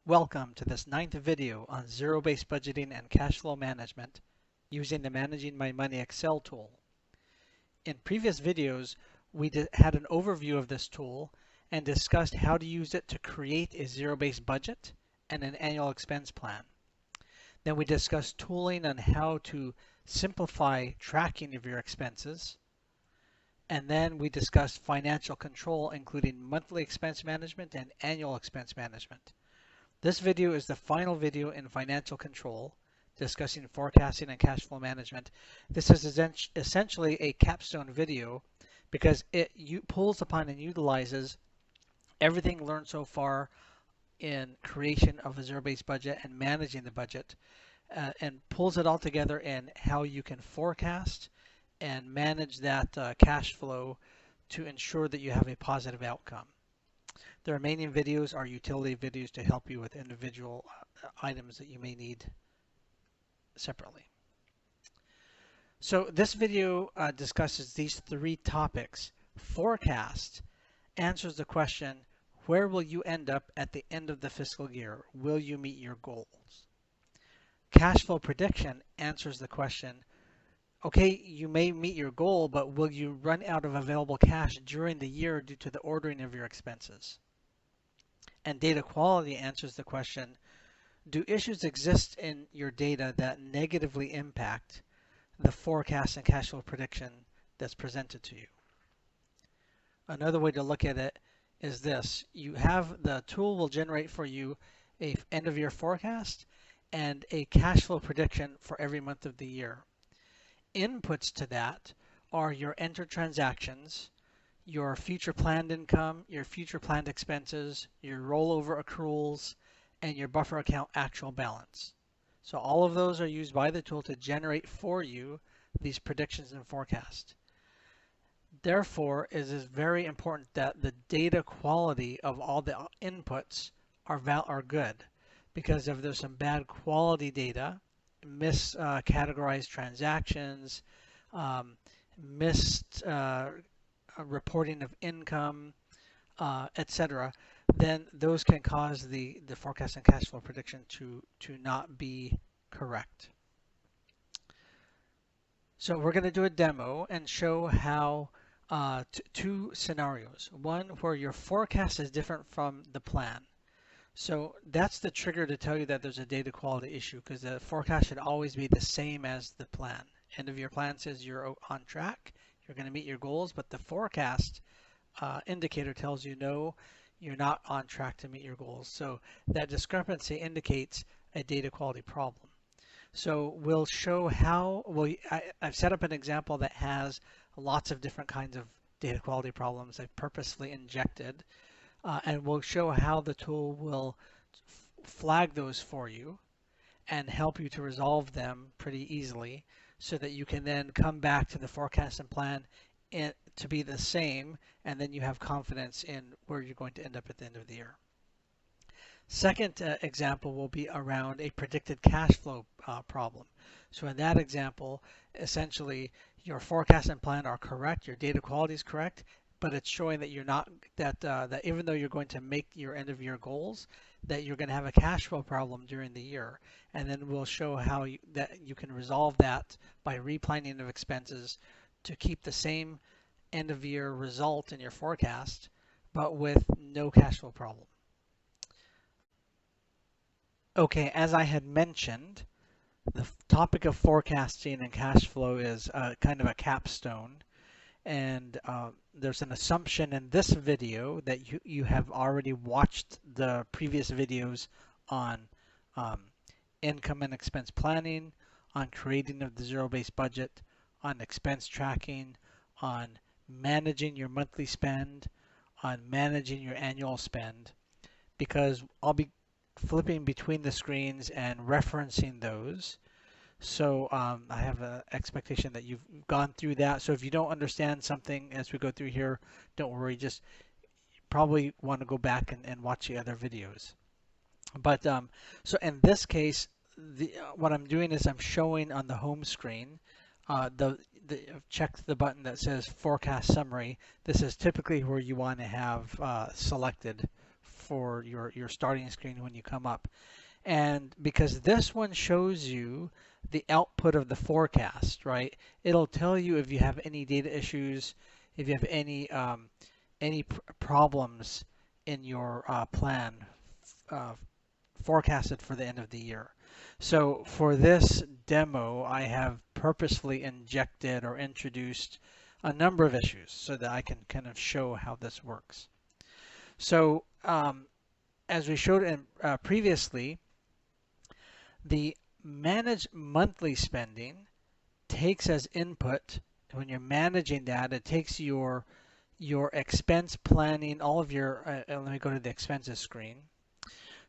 Welcome to this 9th video on zero-based budgeting and cash flow management using the Managing My Money Excel tool. In previous videos, we had an overview of this tool and discussed how to use it to create a zero-based budget and an annual expense plan. Then we discussed tooling on how to simplify tracking of your expenses. And then we discussed financial control, including monthly expense management and annual expense management. This video is the final video in financial control, discussing forecasting and cash flow management. This is essentially a capstone video because it pulls upon and utilizes everything learned so far in creation of a zero-based budget and managing the budget, and pulls it all together in how you can forecast and manage that cash flow to ensure that you have a positive outcome. The remaining videos are utility videos to help you with individual items that you may need separately. So this video discusses these three topics. Forecast answers the question, where will you end up at the end of the fiscal year? Will you meet your goals? Cash flow prediction answers the question, okay, you may meet your goal, but will you run out of available cash during the year due to the ordering of your expenses? And data quality answers the question, do issues exist in your data that negatively impact the forecast and cash flow prediction that's presented to you? Another way to look at it is this. You have the tool will generate for you a end of year forecast and a cash flow prediction for every month of the year. Inputs to that are your entered transactions, your future planned income, your future planned expenses, your rollover accruals, and your buffer account actual balance. So all of those are used by the tool to generate for you these predictions and forecasts. Therefore, it is very important that the data quality of all the inputs are good, because if there's some bad quality data, miscategorized transactions, missed reporting of income, etc., then those can cause the forecast and cash flow prediction to not be correct. So we're going to do a demo and show how two scenarios. One where your forecast is different from the plan. So that's the trigger to tell you that there's a data quality issue, because the forecast should always be the same as the plan. End of your plan says you're on track, you're going to meet your goals, but the forecast indicator tells you no, you're not on track to meet your goals. So that discrepancy indicates a data quality problem. So we'll show how, I've set up an example that has lots of different kinds of data quality problems I've purposely injected. And we'll show how the tool will flag those for you and help you to resolve them pretty easily, so that you can then come back to the forecast and plan to be the same, and then you have confidence in where you're going to end up at the end of the year. Second example will be around a predicted cash flow problem. So in that example, essentially your forecast and plan are correct, your data quality is correct, but it's showing that you're not, that even though you're going to make your end of year goals, that you're going to have a cash flow problem during the year. And then we'll show how that you can resolve that by replanning of expenses to keep the same end of year result in your forecast, but with no cash flow problem. Okay, as I had mentioned, the topic of forecasting and cash flow is kind of a capstone. And there's an assumption in this video that you have already watched the previous videos on income and expense planning, on creating of the zero-based budget, on expense tracking, on managing your monthly spend, on managing your annual spend, because I'll be flipping between the screens and referencing those. So I have an expectation that you've gone through that. So if you don't understand something as we go through here, don't worry. Just probably want to go back and watch the other videos. But so in this case, what I'm doing is I'm showing on the home screen check the button that says forecast summary. This is typically where you want to have selected for your starting screen when you come up. And because this one shows you the output of the forecast, right? It'll tell you if you have any data issues, if you have any problems in your plan forecasted for the end of the year. So for this demo, I have purposefully injected or introduced a number of issues so that I can kind of show how this works. So as we showed in previously, the manage monthly spending takes as input, when you're managing that, it takes your expense planning, all of your, let me go to the expenses screen.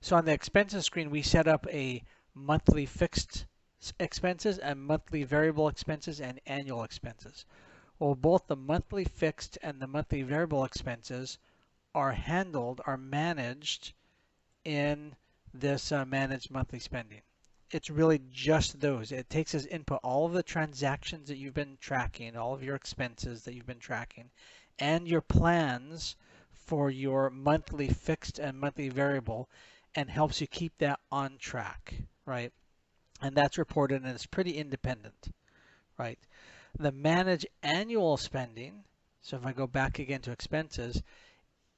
So on the expenses screen, we set up a monthly fixed expenses and monthly variable expenses and annual expenses. Well, both the monthly fixed and the monthly variable expenses are managed in this managed monthly spending. It's really just those. It takes as input all of the transactions that you've been tracking, all of your expenses that you've been tracking, and your plans for your monthly fixed and monthly variable, and helps you keep that on track, right? And that's reported, and it's pretty independent, right? The manage annual spending, so if I go back again to expenses,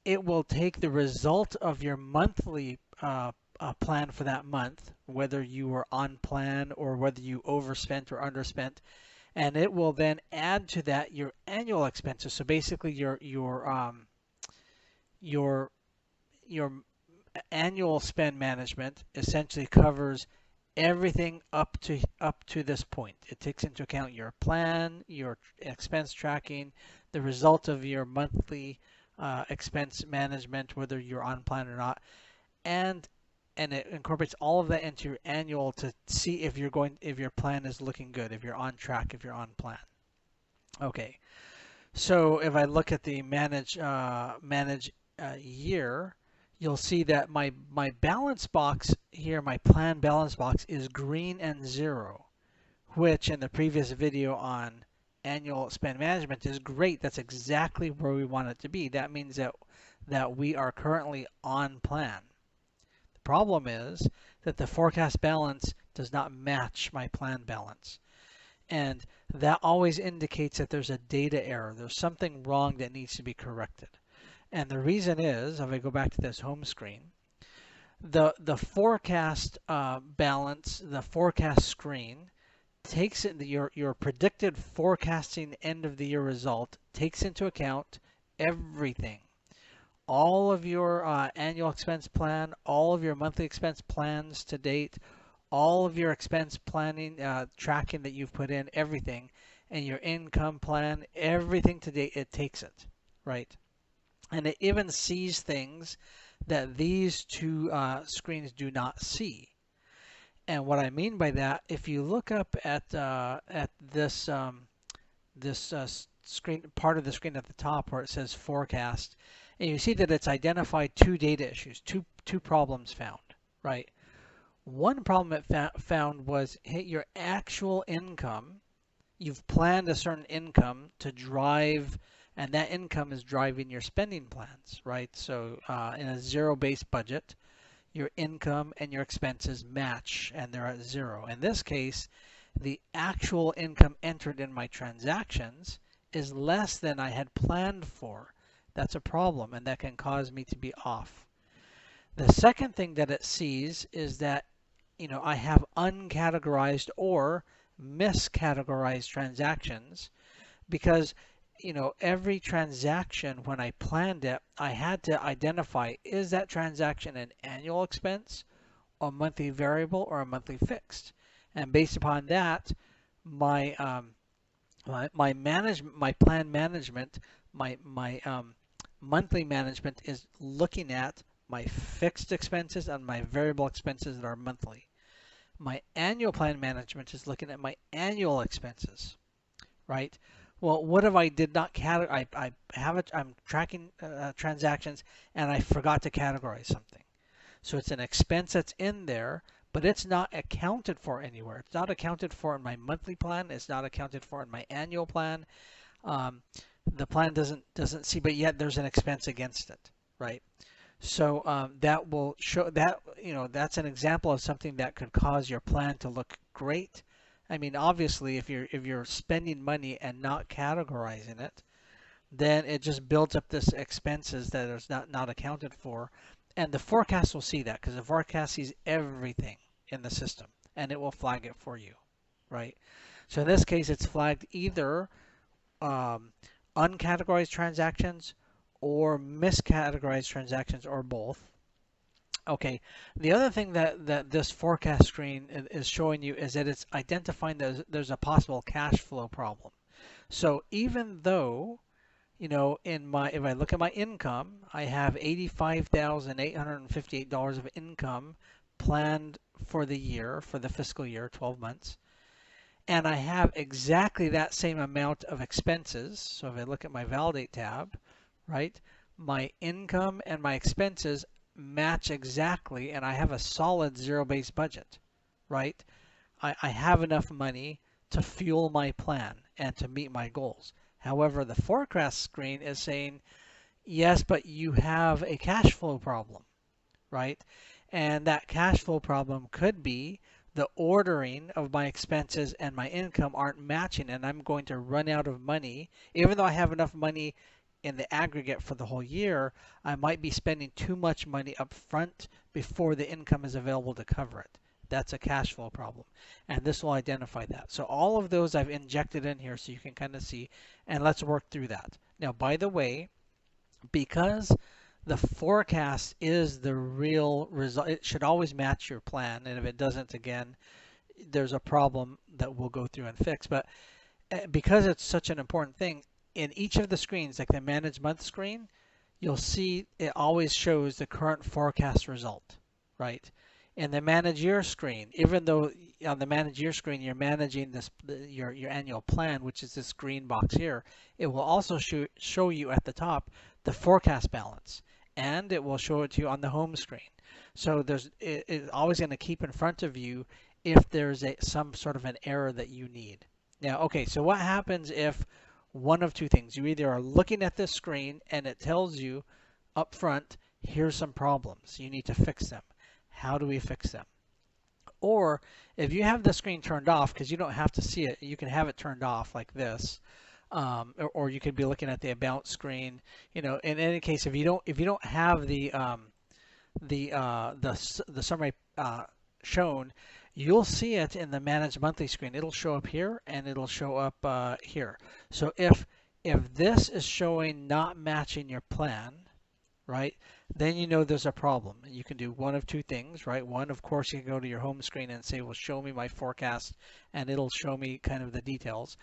it will take the result of your monthly plan for that month, whether you were on plan or whether you overspent or underspent, and it will then add to that your annual expenses. So basically your annual spend management essentially covers everything up to this point. It takes into account your plan, your expense tracking, the result of your monthly expense management, whether you're on plan or not, and it incorporates all of that into your annual to see if your plan is looking good, if you're on track, if you're on plan. Okay, so if I look at the manage year, you'll see that my balance box here, my plan balance box, is green and 0, which in the previous video on annual spend management is great. That's exactly where we want it to be. That means that we are currently on plan. The problem is that the forecast balance does not match my plan balance. And that always indicates that there's a data error. There's something wrong that needs to be corrected. And the reason is, if I go back to this home screen, the forecast balance, the forecast screen, takes in your predicted forecasting end of the year result, takes into account everything. All of your annual expense plan, all of your monthly expense plans to date, all of your expense planning, tracking that you've put in, everything, and your income plan, everything to date, it takes it, right? And it even sees things that these two screens do not see. And what I mean by that, if you look up at this screen, part of the screen at the top where it says forecast, and you see that it's identified two data issues, two problems found, right? One problem it found was, hey, your actual income, you've planned a certain income to drive, and that income is driving your spending plans, right? So in a zero-based budget, your income and your expenses match, and they're at 0. In this case, the actual income entered in my transactions is less than I had planned for. That's a problem, and that can cause me to be off. The second thing that it sees is that, I have uncategorized or miscategorized transactions, because every transaction, when I planned it, I had to identify, is that transaction an annual expense, a monthly variable, or a monthly fixed? And based upon that, my plan management, my monthly management is looking at my fixed expenses and my variable expenses that are monthly. My annual plan management is looking at my annual expenses, right? Well, what if I did not I'm tracking transactions and I forgot to categorize something. So it's an expense that's in there, but it's not accounted for anywhere. It's not accounted for in my monthly plan. It's not accounted for in my annual plan. The plan doesn't see, but yet there's an expense against it, right? So that will show that, that's an example of something that could cause your plan to look great. I mean, obviously, if you're spending money and not categorizing it, then it just builds up this expenses that is not accounted for. And the forecast will see that because the forecast sees everything in the system and it will flag it for you, right? So in this case, it's flagged either um, uncategorized transactions or miscategorized transactions or both. Okay, the other thing that this forecast screen is showing you is that it's identifying that there's a possible cash flow problem. So even though, if I look at my income, I have $85,858 of income planned for the year, for the fiscal year, 12 months. And I have exactly that same amount of expenses. So if I look at my validate tab, right, my income and my expenses match exactly, and I have a solid zero-based budget, right? I have enough money to fuel my plan and to meet my goals. However, the forecast screen is saying, yes, but you have a cash flow problem, right? And that cash flow problem could be the ordering of my expenses and my income aren't matching, and I'm going to run out of money. Even though I have enough money in the aggregate for the whole year, I might be spending too much money up front before the income is available to cover it. That's a cash flow problem, and this will identify that. So all of those I've injected in here so you can kind of see, and let's work through that. Now, by the way, because the forecast is the real result, it should always match your plan, and if it doesn't, again, there's a problem that we'll go through and fix. But because it's such an important thing, in each of the screens, like the manage month screen, you'll see it always shows the current forecast result, right? In the manage year screen, even though on the manage year screen you're managing your annual plan, which is this green box here, it will also show you at the top the forecast balance, and it will show it to you on the home screen. So it's always going to keep in front of you if there's some sort of an error that you need. Now, okay, so what happens if one of two things? You either are looking at this screen and it tells you up front, here's some problems, you need to fix them. How do we fix them? Or if you have the screen turned off, because you don't have to see it, you can have it turned off like this, or you could be looking at the about screen. In any case, if you don't have the summary shown, you'll see it in the manage monthly screen. It'll show up here and it'll show up here. So if this is showing not matching your plan, right, then you know there's a problem. You can do one of two things, right? One, of course, you can go to your home screen and say, well, show me my forecast, and it'll show me kind of the details.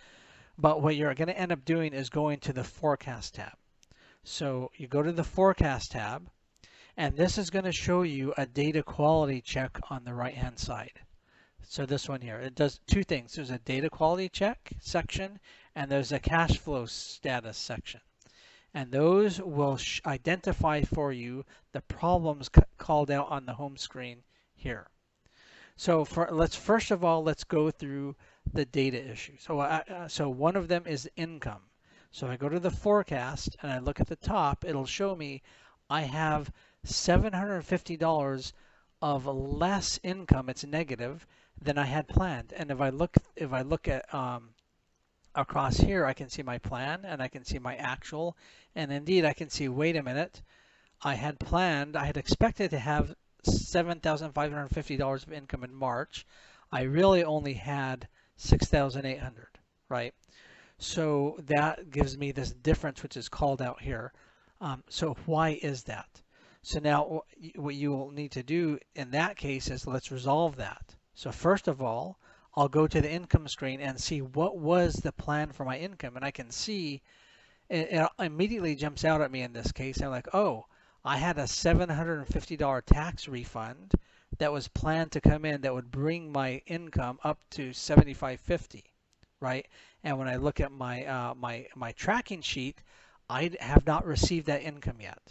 But what you're going to end up doing is going to the forecast tab. So you go to the forecast tab, and this is going to show you a data quality check on the right-hand side. So this one here, it does two things. There's a data quality check section, and there's a cash flow status section. And those will identify for you the problems called out on the home screen here. So first of all, let's go through the data issue. So one of them is income. So I go to the forecast and I look at the top, it'll show me I have $750 of less income, it's negative, than I had planned. And if I look at across here, I can see my plan and I can see my actual, and indeed I can see, wait a minute, I had expected to have $7,550 of income in March. I really only had $6,800, right? So that gives me this difference, which is called out here. So why is that? So now what you will need to do in that case is let's resolve that. So first of all, I'll go to the income screen and see what was the plan for my income. And I can see it immediately jumps out at me in this case. I'm like, oh, I had a $750 tax refund that was planned to come in that would bring my income up to $7,550, right? And when I look at my my tracking sheet, I have not received that income yet.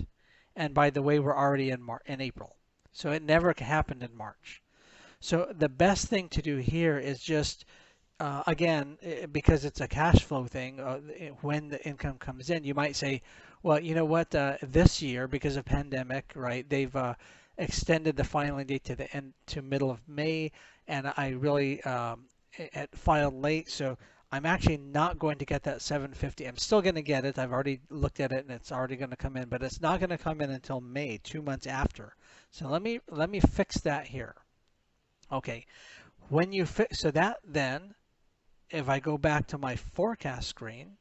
And by the way, we're already in April, so it never happened in March. So the best thing to do here is just, again, because it's a cash flow thing, when the income comes in, you might say, Well, you know what? This year, because of pandemic, right? They've extended the filing date to the end to middle of May, and I really filed late, so I'm actually not going to get that 750. I'm still going to get it. I've already looked at it, and it's already going to come in, but it's not going to come in until May, 2 months after. So let me fix that here. Okay, when you fix so that then, if I go back to my forecast screen,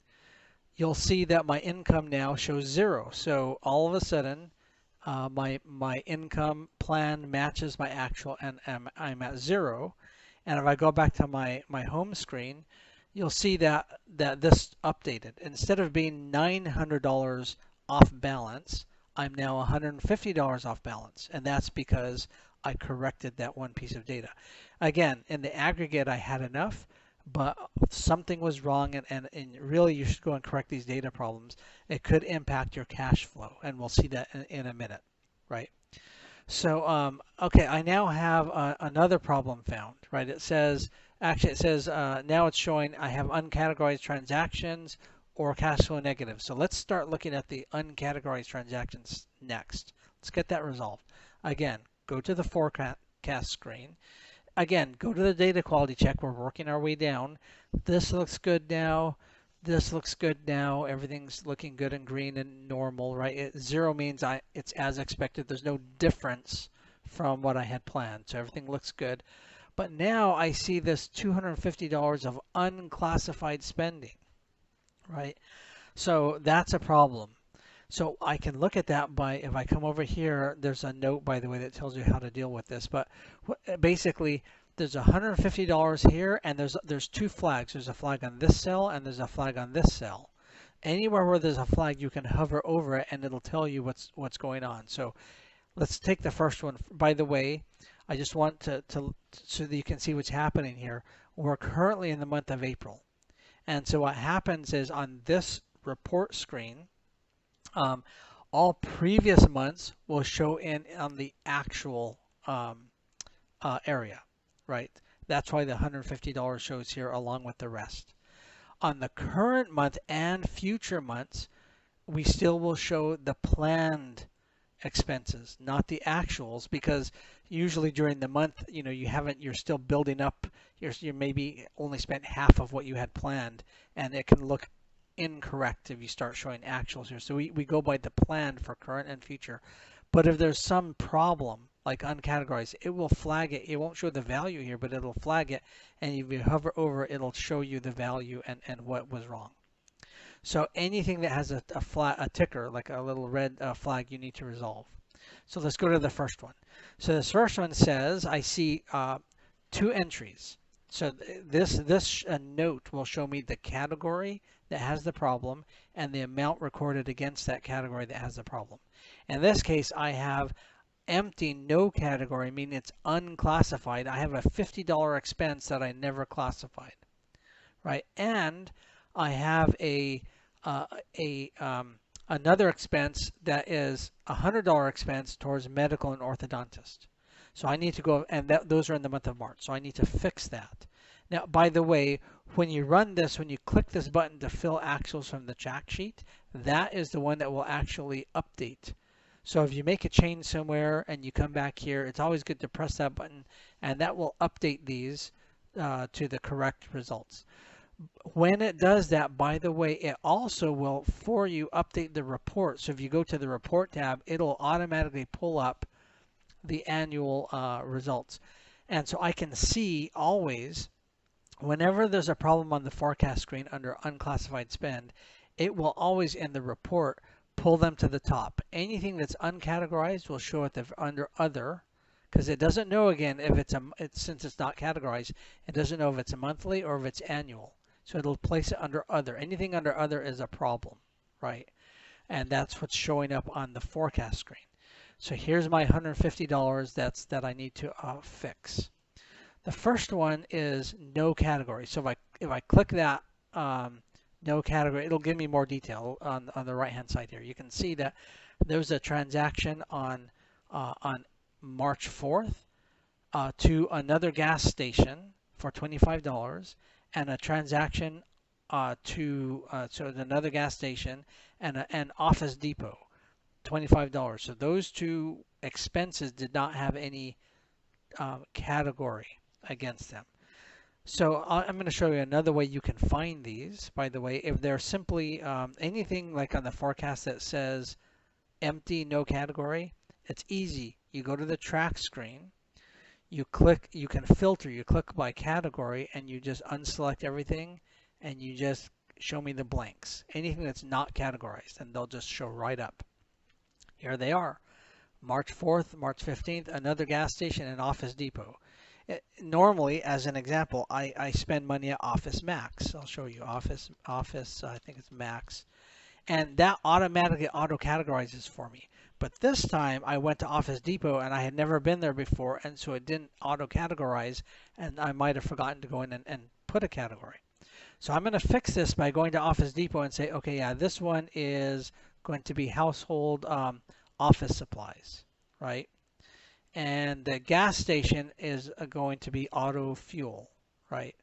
you'll see that my income now shows 0. So all of a sudden, my income plan matches my actual, and I'm at 0. And if I go back to my home screen, you'll see that this updated. Instead of being $900 off balance, I'm now $150 off balance, and that's because I corrected that one piece of data. Again, in the aggregate, I had enough, but something was wrong, and really you should go and correct these data problems. It could impact your cash flow, and we'll see that in a minute, right? So, okay, I now have another problem found, right? It says, actually it says, now it's showing I have uncategorized transactions or cash flow negative. So let's start looking at the uncategorized transactions next. Let's get that resolved. Again, go to the forecast screen. Again, go to the data quality check. We're working our way down. This looks good now. This looks good now. Everything's looking good and green and normal, right? 0 means it's as expected. There's no difference from what I had planned. So everything looks good. But now I see this $250 of unclassified spending, right? So that's a problem. So I can look at that by, if I come over here, there's a note, by the way, that tells you how to deal with this. But basically, there's $150 here, and there's two flags. There's a flag on this cell, and there's a flag on this cell. Anywhere where there's a flag, you can hover over it, and it'll tell you what's going on. So let's take the first one. By the way, I just want to so that you can see what's happening here. We're currently in the month of April, and so what happens is on this report screen, all previous months will show on the actual area, right? That's why the $150 shows here along with the rest. On the current month and future months, we still will show the planned expenses, not the actuals, because usually during the month, you're still building up. You maybe only spent half of what you had planned, and it can look incorrect if you start showing actuals here. So we go by the plan for current and future. But if there's some problem like uncategorized, it will flag it. It won't show the value here, but it'll flag it, and if you hover over it, it'll show you the value and what was wrong. So anything that has a ticker, like a little red flag, you need to resolve. So let's go to the first one. So this first one says, I see 2 entries. So this note will show me the category that has the problem and the amount recorded against that category that has the problem. In this case, I have empty, no category, meaning it's unclassified. I have a $50 expense that I never classified, right? And I have another expense that is a $100 expense towards medical and orthodontist. So I need to go, and those are in the month of March. So I need to fix that. Now, by the way, when you run this, when you click this button to fill actuals from the check sheet, that is the one that will actually update. So if you make a change somewhere and you come back here, it's always good to press that button, and that will update these to the correct results. When it does that, by the way, it also will, for you, update the report. So if you go to the report tab, it'll automatically pull up the annual results. And so I can see always, whenever there's a problem on the forecast screen under unclassified spend, it will always in the report pull them to the top. Anything that's uncategorized will show it under other, because it doesn't know, again, if since it's not categorized, it doesn't know if it's a monthly or if it's annual. So it'll place it under other. Anything under other is a problem, right? And that's what's showing up on the forecast screen. So here's my $150 that I need to fix. The first one is no category. So if I click that no category, it'll give me more detail on the right hand side here. You can see that there's a transaction on March 4th to another gas station for $25, and a transaction so another gas station and an Office Depot, $25. So those two expenses did not have any category against them. So I'm going to show you another way you can find these. By the way, if they're simply anything like on the forecast that says empty, no category, it's easy. You go to the track screen, you click, you can filter, you click by category, and you just unselect everything, and you just show me the blanks. Anything that's not categorized, and they'll just show right up. Here they are. March 4th, March 15th, another gas station and Office Depot. Normally, as an example, I spend money at Office Max. I'll show you Office, I think it's Max. And that automatically auto-categorizes for me. But this time I went to Office Depot and I had never been there before, and so it didn't auto-categorize, and I might have forgotten to go in and put a category. So I'm going to fix this by going to Office Depot and say, okay, yeah, this one is going to be household office supplies, right? And the gas station is going to be auto fuel, right?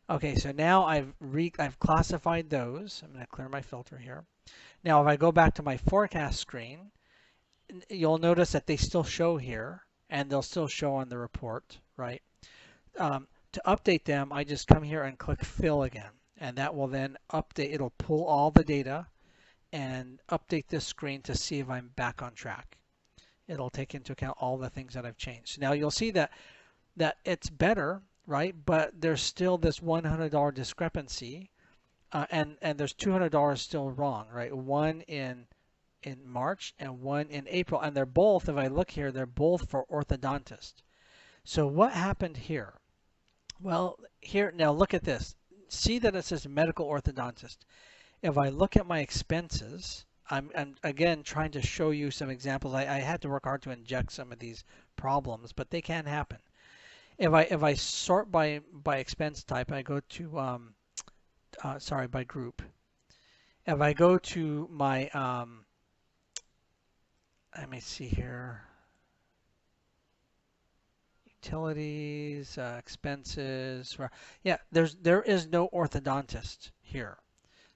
Okay, so now I've classified those. I'm going to clear my filter here. Now, if I go back to my forecast screen, you'll notice that they still show here, and they'll still show on the report, right? To update them, I just come here and click Fill again, and that will then update. It'll pull all the data and update this screen to see if I'm back on track. It'll take into account all the things that I've changed. Now, you'll see that it's better, right? But there's still this $100 discrepancy, and there's $200 still wrong, right? One in March and one in April, and they're both, if I look here, they're both for orthodontist. So what happened here? Well, here, now look at this. See that it says medical orthodontist. If I look at my expenses, I'm again trying to show you some examples. I had to work hard to inject some of these problems, but they can happen. If I sort by expense type, I go to sorry, by group. If I go to my let me see here, utilities, expenses. Yeah, there is no orthodontist here.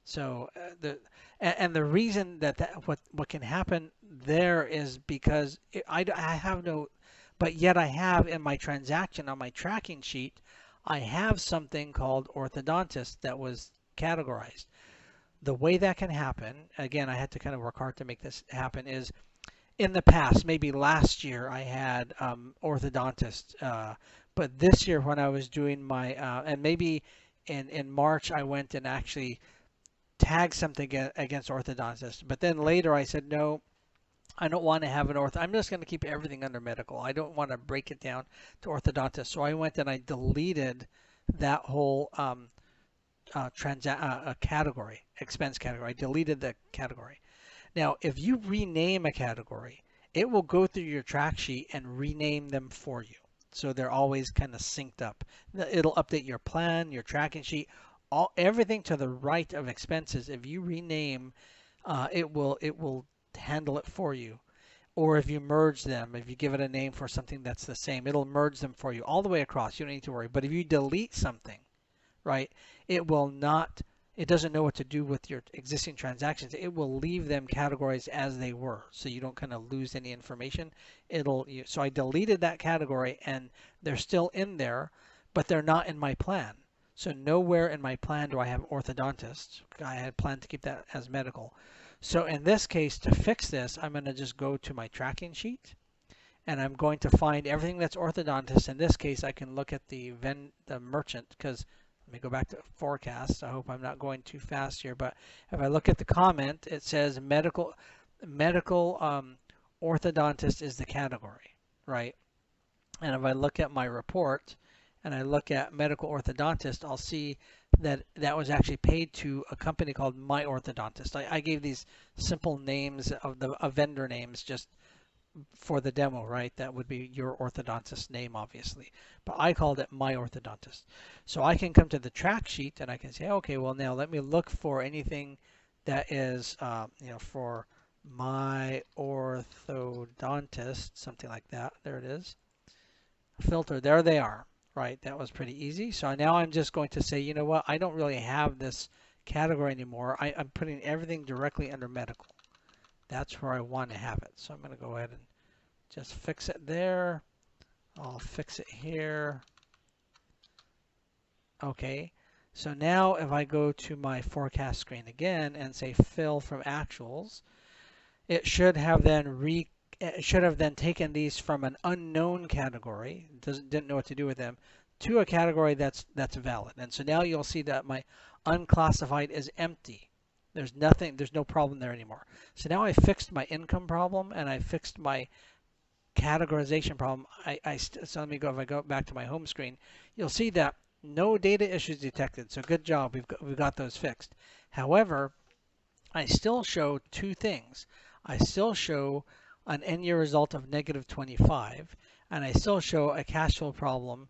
So the reason that what can happen there is because I have no, but yet I have in my transaction on my tracking sheet, I have something called orthodontist that was categorized. The way that can happen, again, I had to kind of work hard to make this happen, is in the past, maybe last year I had orthodontist, but this year when I was doing my, and maybe in March I went and actually tagged something against orthodontist, but then later I said, no, I don't want to have an ortho. I'm just going to keep everything under medical. I don't want to break it down to orthodontist. So I went and I deleted that whole category, expense category. I deleted the category. Now, if you rename a category, it will go through your track sheet and rename them for you. So they're always kind of synced up. It'll update your plan, your tracking sheet, everything to the right of expenses. If you rename, it will handle it for you. Or if you merge them, if you give it a name for something that's the same, it'll merge them for you all the way across. You don't need to worry. But if you delete something, right, it will not, it doesn't know what to do with your existing transactions. It will leave them categorized as they were, so you don't kind of lose any information. So I deleted that category, and they're still in there, but they're not in my plan. So nowhere in my plan do I have orthodontist. I had planned to keep that as medical. So in this case, to fix this, I'm going to just go to my tracking sheet, and I'm going to find everything that's orthodontist. In this case, I can look at the merchant, because let me go back to forecast. I hope I'm not going too fast here, but if I look at the comment, it says medical orthodontist is the category, right? And if I look at my report and I look at medical orthodontist, I'll see that that was actually paid to a company called My Orthodontist. I gave these simple names of vendor names just for the demo, right? That would be your orthodontist name, obviously, but I called it My Orthodontist. So I can come to the track sheet and I can say, okay, well, now let me look for anything that is, for My Orthodontist, something like that. There it is. Filter, there they are, right? That was pretty easy. So now I'm just going to say, you know what? I don't really have this category anymore. I'm putting everything directly under medical. That's where I want to have it. So I'm going to go ahead and just fix it there. I'll fix it here. Okay. So now if I go to my forecast screen again and say fill from actuals, it should have then taken these from an unknown category, didn't know what to do with them, to a category that's valid. And so now you'll see that my unclassified is empty. There's no problem there anymore. So now I fixed my income problem and I fixed my categorization problem. So let me go, if I go back to my home screen, you'll see that no data issues detected. So good job, we've got those fixed. However, I still show two things. I still show an end year result of -25, and I still show a cash flow problem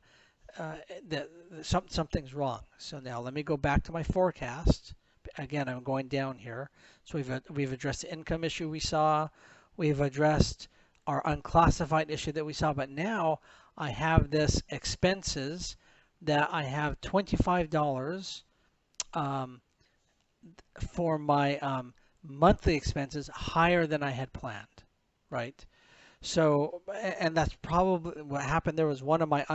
that something's wrong. So now let me go back to my forecast. Again, I'm going down here. So we've addressed the income issue we saw. We've addressed our unclassified issue that we saw, but now I have this expenses that I have $25 for my monthly expenses higher than I had planned, right? So, and that's probably what happened. There was one of my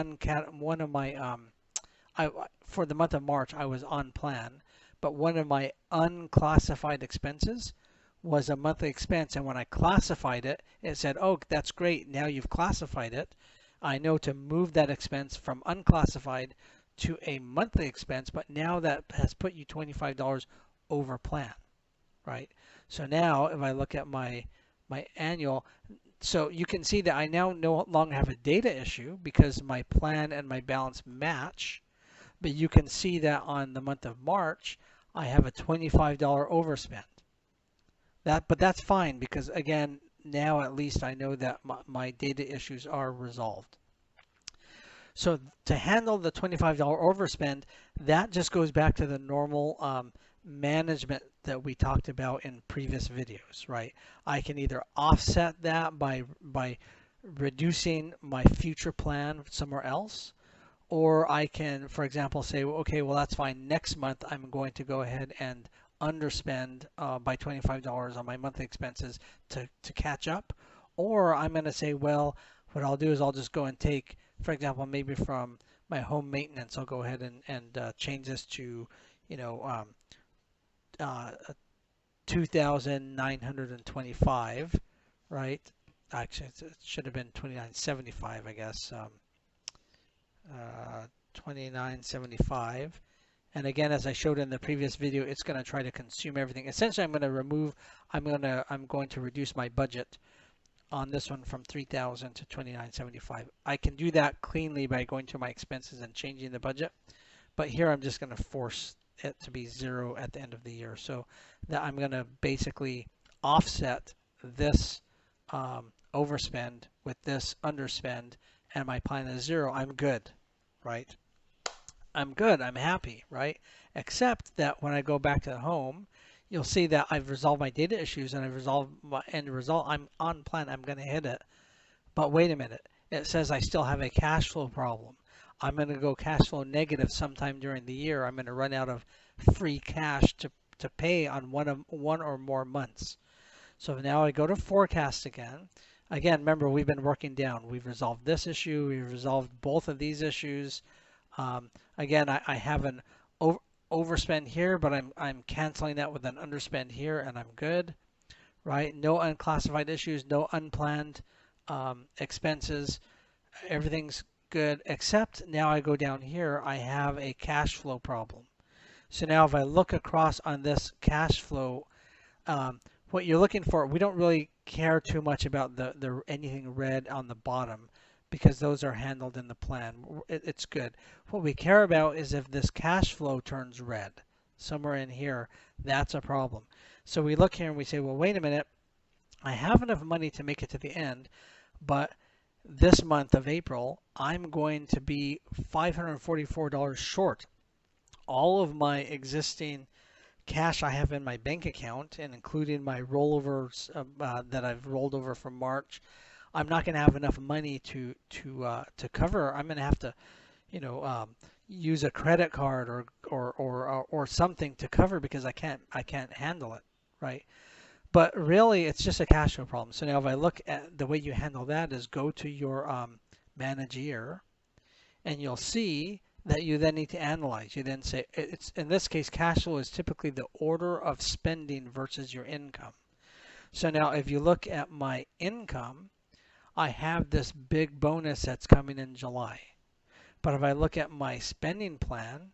for the month of March, I was on plan, but one of my unclassified expenses was a monthly expense. And when I classified it, it said, oh, that's great. Now you've classified it. I know to move that expense from unclassified to a monthly expense, but now that has put you $25 over plan, right? So now if I look at my annual, so you can see that I now no longer have a data issue because my plan and my balance match, but you can see that on the month of March, I have a $25 overspend. But that's fine because again, now at least I know that my data issues are resolved. So to handle the $25 overspend, that just goes back to the normal management that we talked about in previous videos, right? I can either offset that by reducing my future plan somewhere else, or I can, for example, say, okay, well, that's fine. Next month, I'm going to go ahead and underspend by $25 on my monthly expenses to catch up. Or I'm going to say, well, what I'll do is I'll just go and take, for example, maybe from my home maintenance, I'll go ahead and change this to, you know, 2,925, right? Actually, it should have been 2,975, I guess. 2,975. And again, as I showed in the previous video, it's going to try to consume everything. Essentially, I'm going to reduce my budget on this one from 3,000 to 2,975. I can do that cleanly by going to my expenses and changing the budget. But here I'm just going to force it to be 0 at the end of the year. So that I'm going to basically offset this overspend with this underspend, and my plan is 0. I'm good, right? I'm good. I'm happy, right? Except that when I go back to the home, you'll see that I've resolved my data issues and I've resolved my end result. I'm on plan. I'm going to hit it. But wait a minute. It says I still have a cash flow problem. I'm going to go cash flow negative sometime during the year. I'm going to run out of free cash to pay on one or more months. So now I go to forecast again. Again, remember, we've been working down. We've resolved this issue. We've resolved both of these issues. Again, I have an overspend here, but I'm canceling that with an underspend here, and I'm good, right? No unclassified issues, no unplanned expenses. Everything's good, except now I go down here, I have a cash flow problem. So now if I look across on this cash flow, what you're looking for, we don't really care too much about the anything red on the bottom, because those are handled in the plan. It's good. What we care about is if this cash flow turns red somewhere in here, that's a problem. So we look here and we say, well, wait a minute, I have enough money to make it to the end, but this month of April, I'm going to be $544 short. All of my existing cash I have in my bank account, and including my rollovers that I've rolled over from March, I'm not going to have enough money to cover. I'm going to have to, use a credit card or something to cover because I can't handle it, right? But really, it's just a cash flow problem. So now if I look at the way you handle that is go to your manage year, and you'll see that you then need to analyze. You then say, it's in this case, cash flow is typically the order of spending versus your income. So now if you look at my income, I have this big bonus that's coming in July. But if I look at my spending plan,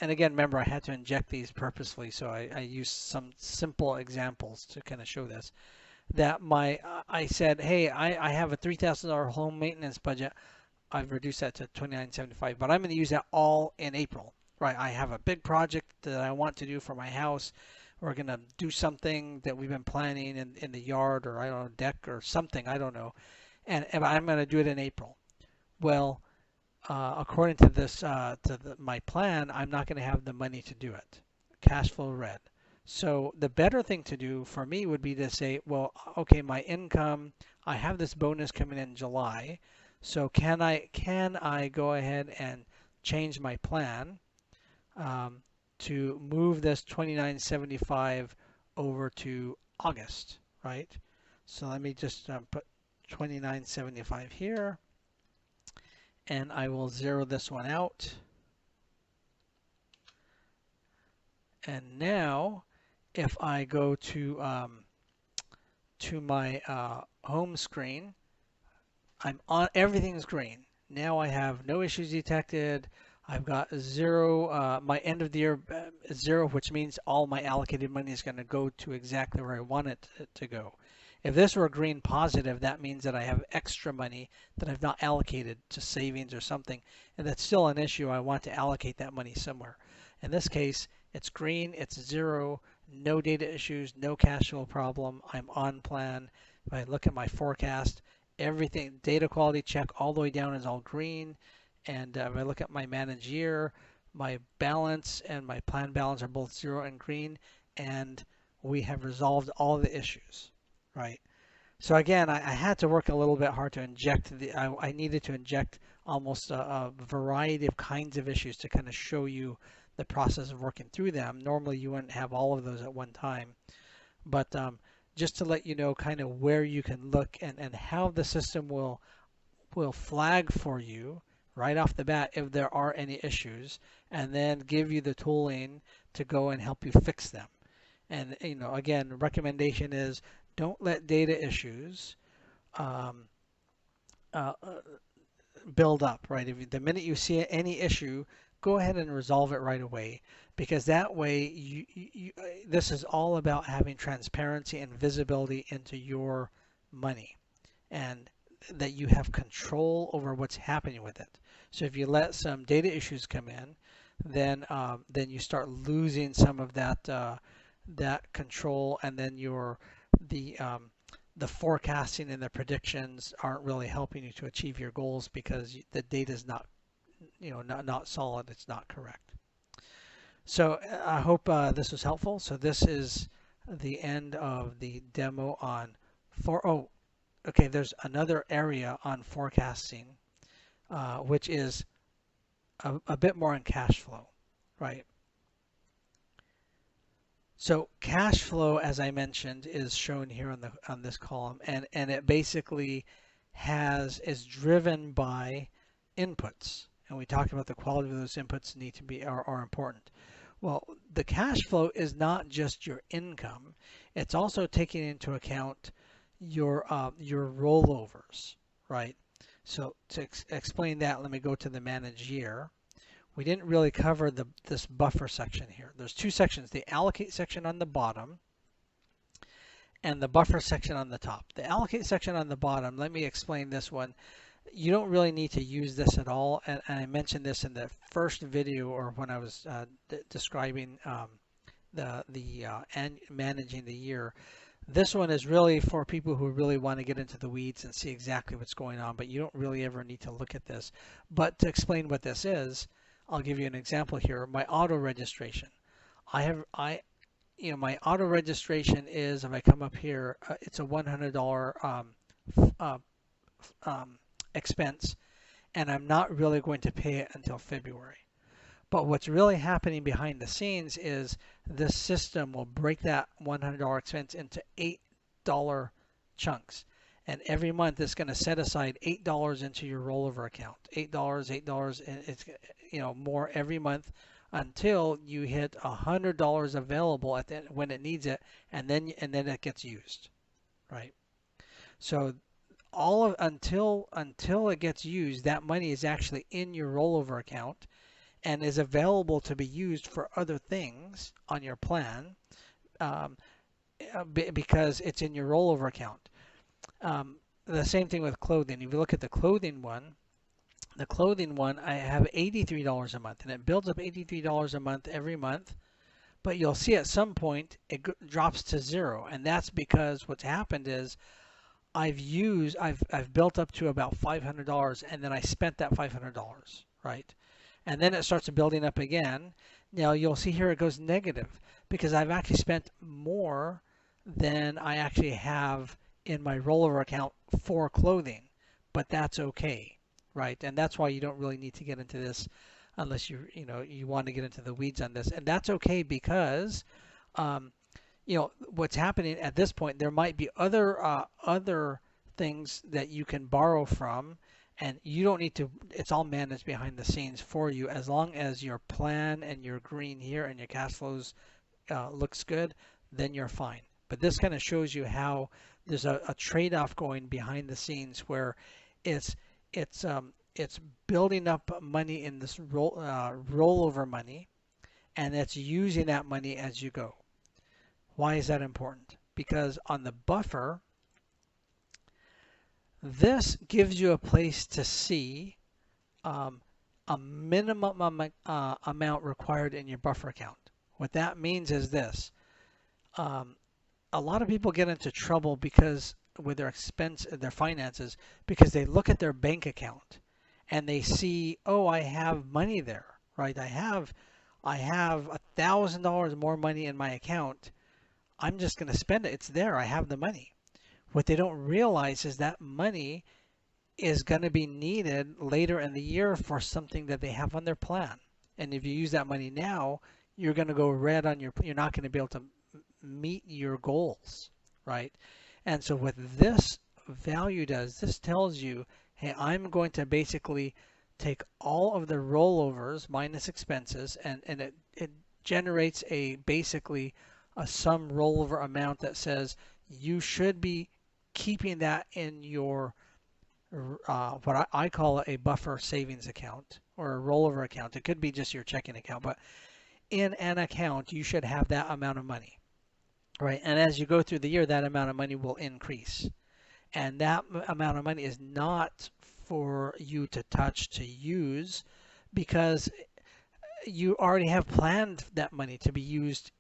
and again, remember I had to inject these purposefully, so I used some simple examples to kind of show this. That I said, hey, I have a $3,000 home maintenance budget. I've reduced that to $2,975, but I'm going to use that all in April, right? I have a big project that I want to do for my house. We're going to do something that we've been planning in the yard, or I don't know, deck or something, I don't know. And I'm going to do it in April. Well, according to this, my plan, I'm not going to have the money to do it. Cash flow red. So the better thing to do for me would be to say, well, okay, my income, I have this bonus coming in July. So can I go ahead and change my plan to move this 2975 over to August, right? So let me just put 2975 here, and I will zero this one out. And now, if I go to my home screen, I'm on, everything's green. Now I have no issues detected. I've got zero, my end of the year is zero, which means all my allocated money is going to go to exactly where I want it to go. If this were green positive, that means that I have extra money that I've not allocated to savings or something, and that's still an issue. I want to allocate that money somewhere. In this case, it's green, it's zero, no data issues, no cash flow problem. I'm on plan. If I look at my forecast, everything, data quality check all the way down is all green. And if I look at my managed year, my balance and my plan balance are both zero and green, and we have resolved all the issues, right? So again, I had to work a little bit hard to inject I needed to inject almost a variety of kinds of issues to kind of show you the process of working through them. Normally you wouldn't have all of those at one time, but just to let you know kind of where you can look and how the system will flag for you right off the bat if there are any issues, and then give you the tooling to go and help you fix them. And again, recommendation is don't let data issues um, build up, right? The minute you see any issue, go ahead and resolve it right away, because that way this is all about having transparency and visibility into your money, and that you have control over what's happening with it. So if you let some data issues come in, then you start losing some of that control, and then the forecasting and the predictions aren't really helping you to achieve your goals because the data is not not solid. It's not correct. So I hope this was helpful. So this is the end of the demo on okay, there's another area on forecasting, which is a bit more on cash flow, right? So cash flow, as I mentioned, is shown here on this column, and it basically is driven by inputs, and we talked about the quality of those inputs are important. Well, the cash flow is not just your income; it's also taking into account your rollovers, right? So to explain that, let me go to the managed year. We didn't really cover this buffer section here. There's two sections, the allocate section on the bottom and the buffer section on the top. The allocate section on the bottom, let me explain this one. You don't really need to use this at all, and I mentioned this in the first video, or when I was describing managing the year. This one is really for people who really want to get into the weeds and see exactly what's going on, but you don't really ever need to look at this. But to explain what this is, I'll give you an example here. My auto registration. My auto registration is, if I come up here, it's a $100 expense, and I'm not really going to pay it until February. But what's really happening behind the scenes is this system will break that $100 expense into $8 chunks. And every month it's going to set aside $8 into your rollover account. $8, $8, and it's more every month until you hit $100 available at the end, when it needs it, and then it gets used, right? So until it gets used, that money is actually in your rollover account and is available to be used for other things on your plan, because it's in your rollover account. The same thing with clothing. If you look at the clothing one, I have $83 a month, and it builds up $83 a month every month. But you'll see at some point it drops to zero, and that's because what's happened is I've built up to about $500, and then I spent that $500, right? And then it starts building up again. Now you'll see here it goes negative because I've actually spent more than I actually have in my rollover account for clothing, but that's okay, right? And that's why you don't really need to get into this unless you want to get into the weeds on this, and that's okay because what's happening at this point, there might be other things that you can borrow from, and you don't need to. It's all managed behind the scenes for you, as long as your plan and your green here and your cash flows looks good, then you're fine. But this kind of shows you how there's a trade-off going behind the scenes where it's building up money in this rollover money, and it's using that money as you go. Why is that important? Because on the buffer, this gives you a place to see a minimum amount required in your buffer account. What that means is this. A lot of people get into trouble with their finances, because they look at their bank account and they see, oh, I have money there, right? I have $1,000 more money in my account. I'm just going to spend it. It's there. I have the money. What they don't realize is that money is going to be needed later in the year for something that they have on their plan. And if you use that money now, you're going to go red on you're not going to be able to meet your goals, right? And so what this value does, this tells you, hey, I'm going to basically take all of the rollovers minus expenses, and it generates basically a sum rollover amount that says you should be keeping that in your what I call a buffer savings account or a rollover account. It could be just your checking account, but in an account you should have that amount of money, right? And as you go through the year, that amount of money will increase, and that amount of money is not for you to touch, to use, because you already have planned that money to be used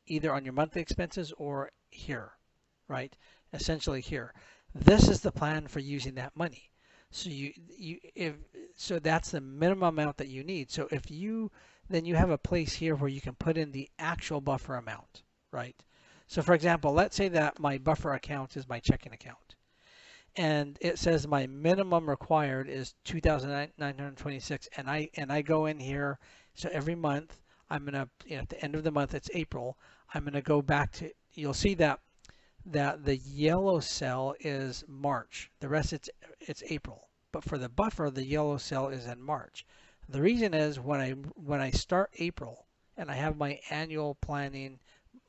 either on your monthly expenses or here, right? Essentially here. This is the plan for using that money. So so that's the minimum amount that you need. So then you have a place here where you can put in the actual buffer amount, right? So for example, let's say that my buffer account is my checking account, and it says my minimum required is $2,926, and I go in here. So every month I'm gonna, at the end of the month, it's April, I'm gonna go back to, you'll see that the yellow cell is March. The rest it's April. But for the buffer, the yellow cell is in March. The reason is when I start April and I have my annual planning,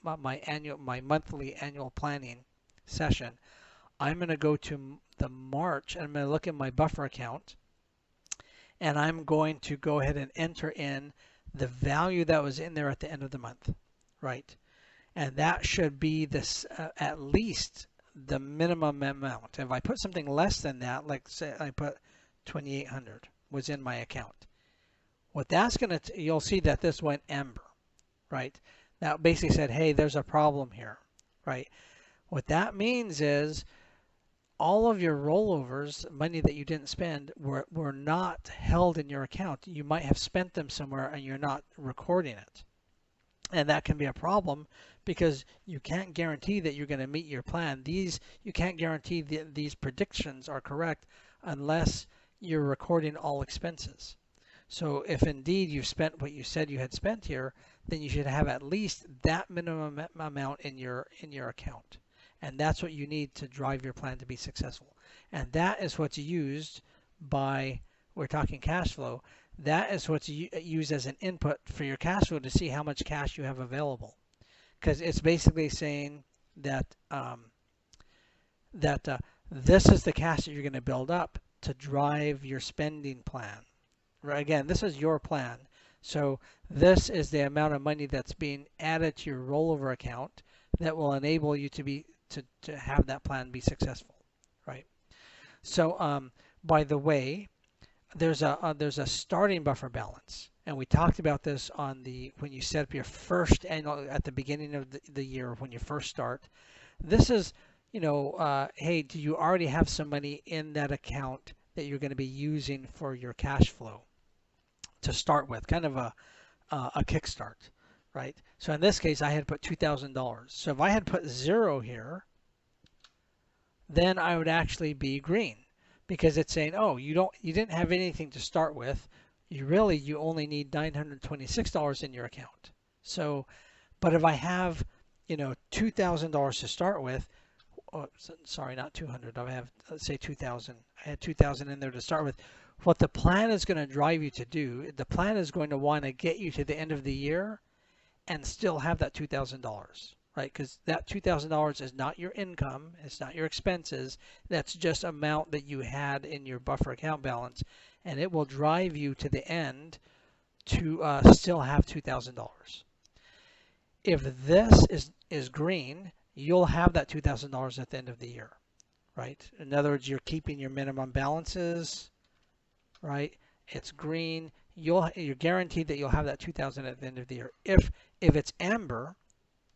my monthly annual planning session, I'm going to go to the March and I'm going to look at my buffer account, and I'm going to go ahead and enter in the value that was in there at the end of the month, right? And that should be this at least the minimum amount. If I put something less than that, like say I put 2,800 was in my account, what that's going to, you'll see that this went amber, right? That basically said, hey, there's a problem here, right? What that means is all of your rollovers, money that you didn't spend, were not held in your account. You might have spent them somewhere and you're not recording it. And that can be a problem because you can't guarantee that you're going to meet your plan. You can't guarantee that these predictions are correct unless you're recording all expenses. So if indeed you've spent what you said you had spent here, then you should have at least that minimum amount in your account. And that's what you need to drive your plan to be successful. And that is what's used by, we're talking cash flow, that is what's used as an input for your cash flow to see how much cash you have available. Because it's basically saying that this is the cash that you're going to build up to drive your spending plan. Right? Again, this is your plan. So this is the amount of money that's being added to your rollover account that will enable you to have that plan be successful, right? So by the way, there's a starting buffer balance, and we talked about this on when you set up your first annual at the beginning of the year when you first start. This is, hey, do you already have some money in that account that you're going to be using for your cash flow to start with, kind of a kickstart, right? So in this case, I had put $2,000. So if I had put 0 here, then I would actually be green, because it's saying, oh, you didn't have anything to start with. You only need $926 in your account. So, but if I have, $2,000 to start with, sorry, not 200. I have, let's say 2,000. I had 2,000 in there to start with. What the plan is going to drive you to do, the plan is going to want to get you to the end of the year and still have that $2,000, right? Because that $2,000 is not your income, it's not your expenses. That's just amount that you had in your buffer account balance, and it will drive you to the end to still have $2,000. If this is green, you'll have that $2,000 at the end of the year, right? In other words, you're keeping your minimum balances, right? It's green. You're guaranteed that you'll have that 2,000 at the end of the year. If it's amber,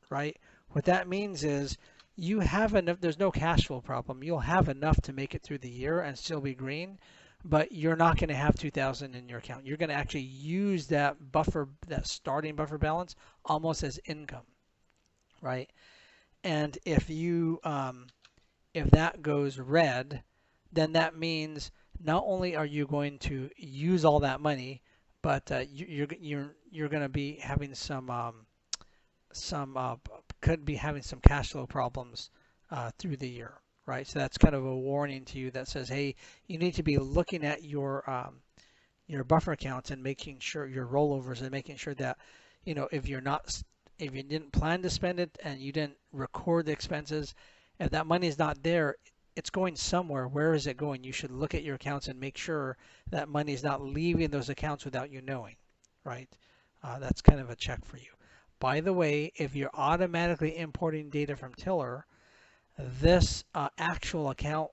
right? What that means is you have enough. There's no cash flow problem. You'll have enough to make it through the year and still be green, but you're not going to have 2,000 in your account. You're going to actually use that buffer, that starting buffer balance, almost as income, right? And if that goes red, then that means not only are you going to use all that money, but you're going to be having could be having some cash flow problems through the year, right? So that's kind of a warning to you that says, hey, you need to be looking at your buffer accounts and making sure your rollovers and making sure that if you didn't plan to spend it and you didn't record the expenses, if that money is not there, it's going somewhere. Where is it going? You should look at your accounts and make sure that money is not leaving those accounts without you knowing, right? That's kind of a check for you. By the way, if you're automatically importing data from Tiller, this actual account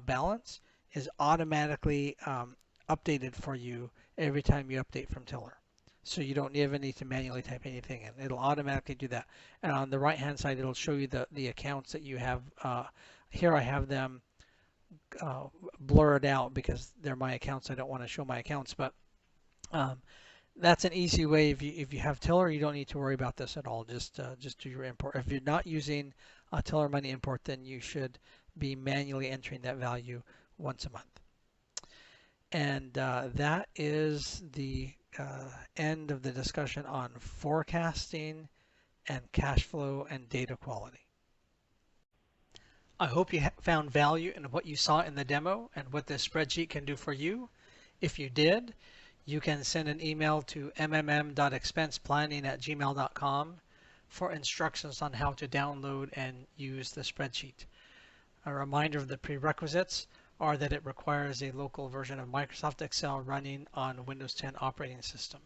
balance is automatically updated for you every time you update from Tiller. So you don't even need to manually type anything in. It'll automatically do that. And on the right-hand side, it'll show you the accounts that you have. Here I have them blurred out because they're my accounts. I don't want to show my accounts, but that's an easy way. If you have Tiller, you don't need to worry about this at all. Just do your import. If you're not using a Tiller Money Import, then you should be manually entering that value once a month. And that is the end of the discussion on forecasting and cash flow and data quality. I hope you found value in what you saw in the demo and what this spreadsheet can do for you. If you did, you can send an email to mmm.expenseplanning@gmail.com for instructions on how to download and use the spreadsheet. A reminder of the prerequisites are that it requires a local version of Microsoft Excel running on Windows 10 operating system.